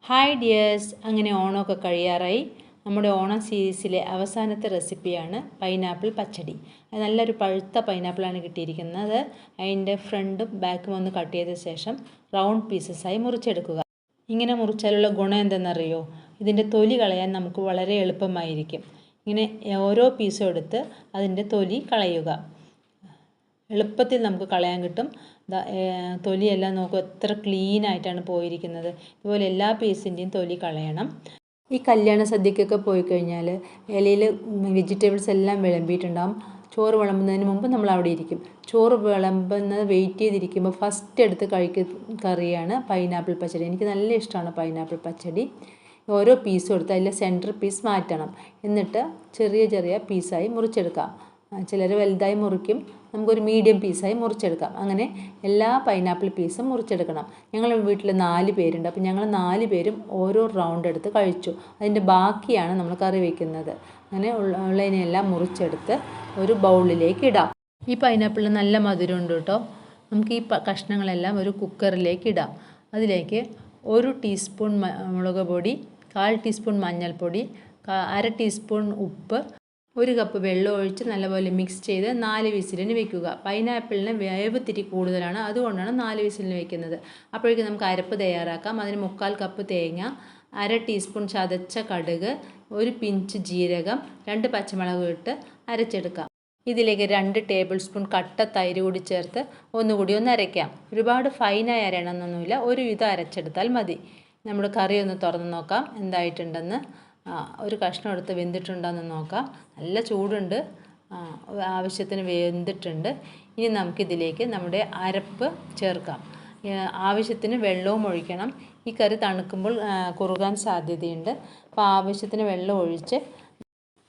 Hi dears, അങ്ങനെ ഓണമൊക്കെ കഴിയാറായി. നമ്മുടെ ഓണം സീരീസിലെ അവസാനത്തെ റെസിപ്പിയാണ് പൈനാപ്പിൾ പച്ചടി. അത് നല്ലൊരു പഴുത്ത പൈനാപ്പിളാണ് കിട്ടിയിരിക്കുന്നത്. അതിൻ്റെ ഫ്രണ്ടും ബാക്കും ഒന്ന് കട്ട് ചെയ്ത ശേഷം റൗണ്ട് പീസസായി മുറിച്ചെടുക്കുക. ഇങ്ങനെ മുറിച്ചാലുള്ള ഗുണം എന്തെന്നറിയോ? ഇതിൻ്റെ തൊലി കളയാൻ നമുക്ക് വളരെ എളുപ്പമായിരിക്കും. ഇങ്ങനെ ഓരോ പീസും എടുത്ത് അതിൻ്റെ തൊലി കളയുക. എളുപ്പത്തിൽ നമുക്ക് കളയാൻ കിട്ടും. തൊലിയെല്ലാം നോക്കുക, എത്ര ക്ലീൻ ആയിട്ടാണ് പോയിരിക്കുന്നത്. ഇതുപോലെ എല്ലാ പീസിൻ്റെയും തൊലി കളയണം. ഈ കല്യാണ സദ്യക്കൊക്കെ പോയി കഴിഞ്ഞാൽ ഇലയിൽ വെജിറ്റബിൾസ് എല്ലാം വിളമ്പിയിട്ടുണ്ടാകും. ചോറ് വിളമ്പുന്നതിന് മുമ്പ് നമ്മൾ അവിടെ ഇരിക്കും. ചോറ് വിളമ്പുന്നത് വെയിറ്റ് ചെയ്തിരിക്കുമ്പോൾ ഫസ്റ്റ് എടുത്ത് കഴിക്കുന്ന കറിയാണ് പൈനാപ്പിൾ പച്ചടി. എനിക്ക് നല്ല ഇഷ്ടമാണ് പൈനാപ്പിൾ പച്ചടി. ഓരോ പീസും എടുത്ത് അതിലെ സെൻറ്റർ പീസ് മാറ്റണം. എന്നിട്ട് ചെറിയ ചെറിയ പീസായി മുറിച്ചെടുക്കാം. ചിലർ വലുതായി മുറിക്കും, നമുക്കൊരു മീഡിയം പീസായി മുറിച്ചെടുക്കാം. അങ്ങനെ എല്ലാ പൈനാപ്പിൾ പീസും മുറിച്ചെടുക്കണം. ഞങ്ങൾ വീട്ടിൽ 4 പേരുണ്ട്. അപ്പോൾ ഞങ്ങൾ 4 പേരും ഓരോ റൗണ്ട് എടുത്ത് കഴിച്ചു. അതിൻ്റെ ബാക്കിയാണ് നമ്മൾ കറി വയ്ക്കുന്നത്. അങ്ങനെ ഉള്ളതിനെല്ലാം മുറിച്ചെടുത്ത് ഒരു ബൗളിലേക്ക് ഇടാം. ഈ പൈനാപ്പിളിന് നല്ല മധുരമുണ്ട് കേട്ടോ. നമുക്ക് ഈ കഷ്ണങ്ങളെല്ലാം ഒരു കുക്കറിലേക്ക് ഇടാം. അതിലേക്ക് 1 ടീസ്പൂൺ മുളക് പൊടി, 1/4 ടീസ്പൂൺ മഞ്ഞൾപ്പൊടി, 1/2 ടീസ്പൂൺ ഉപ്പ്, 1 കപ്പ് വെള്ളം ഒഴിച്ച് നല്ലപോലെ മിക്സ് ചെയ്ത് 4 വിസിലിന് വെക്കുക. പൈനാപ്പിളിന് വേവ് ഇത്തിരി കൂടുതലാണ്, അതുകൊണ്ടാണ് 4 വിസിലിന് വെക്കുന്നത്. അപ്പോഴേക്കും നമുക്ക് അരപ്പ് തയ്യാറാക്കാം. അതിന് 3/4 കപ്പ് തേങ്ങ, 1/2 ടീസ്പൂൺ ചതച്ച കടുക്, 1 പിഞ്ച് ജീരകം, 2 പച്ചമുളക് ഇട്ട് അരച്ചെടുക്കാം. ഇതിലേക്ക് 2 ടേബിൾ സ്പൂൺ കട്ട തൈര് കൂടി ചേർത്ത് ഒന്നുകൂടി ഒന്ന് അരയ്ക്കാം. ഒരുപാട് ഫൈനായി അരയണമെന്നൊന്നുമില്ല, ഒരു വിധം അരച്ചെടുത്താൽ മതി. നമ്മുടെ കറി ഒന്ന് തുറന്ന് നോക്കാം എന്തായിട്ടുണ്ടെന്ന്. ഒരു കഷ്ണം എടുത്ത് വെന്തിട്ടുണ്ടോയെന്ന് നോക്കാം. നല്ല ചൂടുണ്ട്, ആവശ്യത്തിന് വെന്തിട്ടുണ്ട്. ഇനി നമുക്കിതിലേക്ക് നമ്മുടെ അരപ്പ് ചേർക്കാം. ആവശ്യത്തിന് വെള്ളവും ഒഴിക്കണം. ഈ കറി തണുക്കുമ്പോൾ കുറുകാൻ സാധ്യതയുണ്ട്. അപ്പോൾ ആവശ്യത്തിന് വെള്ളം ഒഴിച്ച്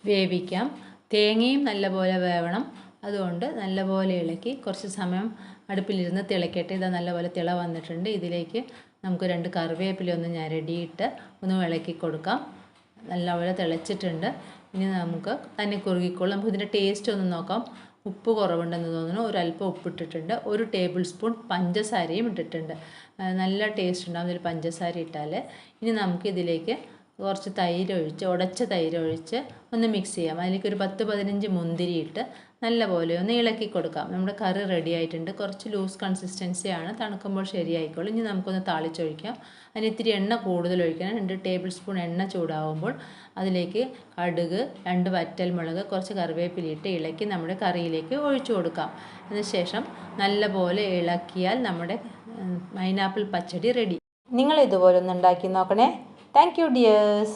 വേവിക്കാം. തേങ്ങയും നല്ലപോലെ വേവണം. അതുകൊണ്ട് നല്ലപോലെ ഇളക്കി കുറച്ച് സമയം അടുപ്പിലിരുന്ന് തിളയ്ക്കട്ടെ. ഇത് നല്ലപോലെ തിള വന്നിട്ടുണ്ട്. ഇതിലേക്ക് നമുക്ക് 2 കറിവേപ്പില ഒന്ന് ഞരടിയിട്ട് ഒന്ന് ഇളക്കി കൊടുക്കാം. നല്ലപോലെ തിളച്ചിട്ടുണ്ട്. ഇനി നമുക്ക് തന്നെ കുറുകിക്കോളും. നമുക്ക് ഇതിൻ്റെ ടേസ്റ്റ് ഒന്ന് നോക്കാം. ഉപ്പ് കുറവുണ്ടെന്ന് തോന്നുന്നു. ഒരല്പം ഉപ്പിട്ടിട്ടുണ്ട്. 1 ടേബിൾ സ്പൂൺ പഞ്ചസാരയും ഇട്ടിട്ടുണ്ട്. നല്ല ടേസ്റ്റ് ഉണ്ടാകും ഇതിൽ പഞ്ചസാര ഇട്ടാൽ. ഇനി നമുക്കിതിലേക്ക് കുറച്ച് തൈര് ഒഴിച്ച്, ഉടച്ച തൈര് ഒഴിച്ച് ഒന്ന് മിക്സ് ചെയ്യാം. അതിലേക്ക് ഒരു 10-15 മുന്തിരി ഇട്ട് നല്ലപോലെ ഒന്ന് ഇളക്കി കൊടുക്കാം. നമ്മുടെ കറി റെഡി ആയിട്ടുണ്ട്. കുറച്ച് ലൂസ് കൺസിസ്റ്റൻസിയാണ്, തണുക്കുമ്പോൾ ശരിയായിക്കോളും. ഇനി നമുക്കൊന്ന് താളിച്ചൊഴിക്കാം. അതിന് ഇത്തിരി എണ്ണ കൂടുതൽ ഒഴിക്കണം. 2 ടേബിൾ സ്പൂൺ എണ്ണ ചൂടാവുമ്പോൾ അതിലേക്ക് കടുക്, 2 വറ്റൽമുളക്, കുറച്ച് കറിവേപ്പില ഇട്ട് ഇളക്കി നമ്മുടെ കറിയിലേക്ക് ഒഴിച്ചു കൊടുക്കാം. അതിനുശേഷം നല്ലപോലെ ഇളക്കിയാൽ നമ്മുടെ പൈനാപ്പിൾ പച്ചടി റെഡി. നിങ്ങൾ ഇതുപോലെ ഒന്ന് ഉണ്ടാക്കി നോക്കണേ. Thank you, dears.